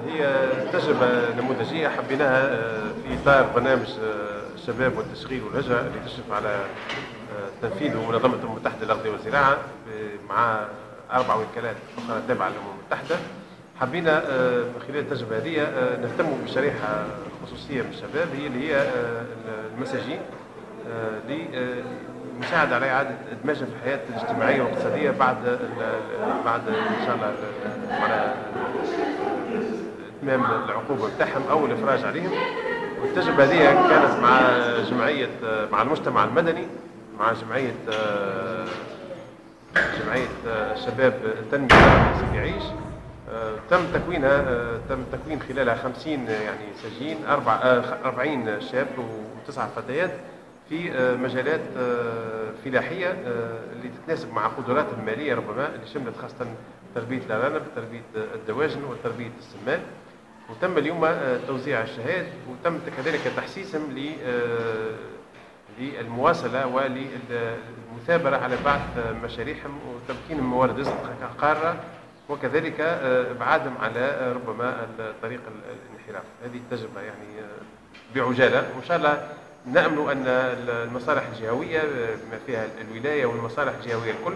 هي تجربة نموذجية حبيناها في إطار برنامج الشباب والتشغيل والهجرة اللي تشرف على تنفيذه منظمة الأمم المتحدة للأغذية والزراعة مع 4 وكالات أخرى تابعة للأمم المتحدة. حبينا من خلال التجربة هذه نهتم بشريحة خصوصية من الشباب اللي هي المساجين للمساعدة على إعادة إدماجهم في الحياة الاجتماعية والاقتصادية بعد إن شاء الله على إتمام العقوبة بتاعهم أو الإفراج عليهم. والتجربة هذه كانت مع المجتمع المدني، مع جمعية شباب التنمية سيدي عيش. تم تكوين خلالها 50 يعني سجين، 40 شاب و9 فتيات في مجالات فلاحية اللي تتناسب مع قدراتهم المالية ربما، اللي شملت خاصة تربية الأرانب، تربية الدواجن وتربية السمان. وتم اليوم توزيع الشهادات، وتم كذلك تحسيسهم للمواصلة وللمثابرة على بعض مشاريعهم وتمكينهم موارد رزق قارة، وكذلك ابعادهم على ربما طريق الانحراف. هذه التجربة يعني بعجالة، وان شاء الله نأمل ان المصالح الجهوية بما فيها الولاية والمصالح الجهوية الكل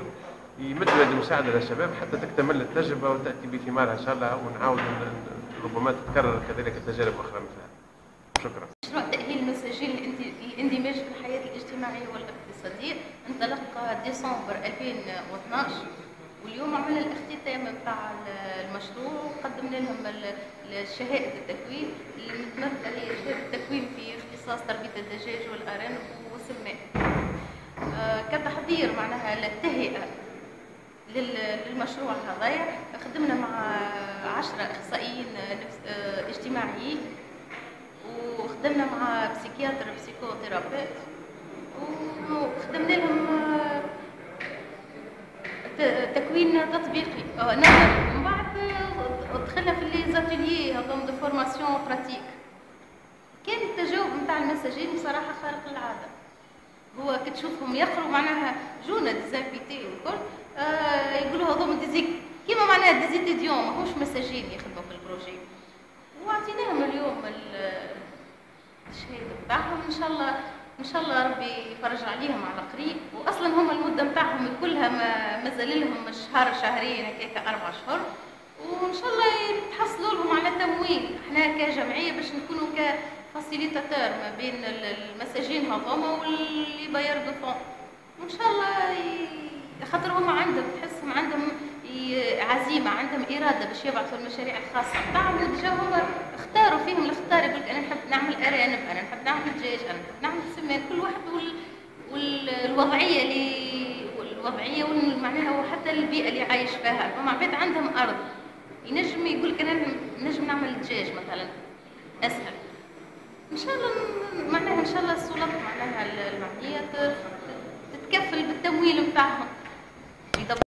يمدوا يد المساعدة للشباب حتى تكتمل التجربة وتأتي بثمارها ان شاء الله، ونعاود ربما تتكرر كذلك التجارب اخرى مثلها. شكرا. مشروع تأهيل المساجين للاندماج في الحياة الاجتماعية والاقتصادية انطلق ديسمبر 2012، واليوم عملنا الاختتام بتاع المشروع وقدمنا لهم الشهادة التكوين اللي متمثلة هي شهادة التكوين في اختصاص تربية الدجاج والأرانب والسمان. كتحضير معناها للتهيئة للمشروع هذايا خدمنا مع 10 أخصائيين اجتماعيين، وخدمنا مع بسيكياتر بسيكوثيرابيت، وخدمنا لهم تكوين تطبيقي. من بعد دخلنا في لي زاتيليي هذوم دو فورماسيون براتيك. كان التجاوب نتاع المساجين بصراحه خارق للعاده. هو كتشوفهم يقروا معناها جونا ديزانفيتي والكل يقولوا هذوم كيما معناها ديزيتيديون ماهوش مساجين يخدموا في البروجي، واعطيناهم اليوم الشهاده بتاعهم. ان شاء الله ربي يفرج عليهم على قريب. واصلا هم المده نتاعهم كلها مازال لهم شهر شهرين هكاك 4 أشهر، وان شاء الله يتحصلوا لهم على تمويل. احنا كجمعيه باش نكونوا كفاسيليتاتور ما بين المساجين هذوما واللي باير دو فون، وان شاء الله خاطر هم عندهم تحسهم عندهم عزيمه، عندهم اراده باش يبعثوا المشاريع الخاصه بتاعهم. وديجا هما اختاروا فيهم الاختار، يقول لك انا نحب نعمل ارانب، انا نحب نعمل دجاج، انا نحب نعمل سمان. كل واحد والوضعيه معناها وحتى البيئه اللي عايش فيها. فما عباد عندهم ارض ينجم يقول لك انا نجم نعمل دجاج مثلا اسهل. ان شاء الله معناها ان شاء الله السلطه معناها المعنيه تتكفل بالتمويل بتاعهم.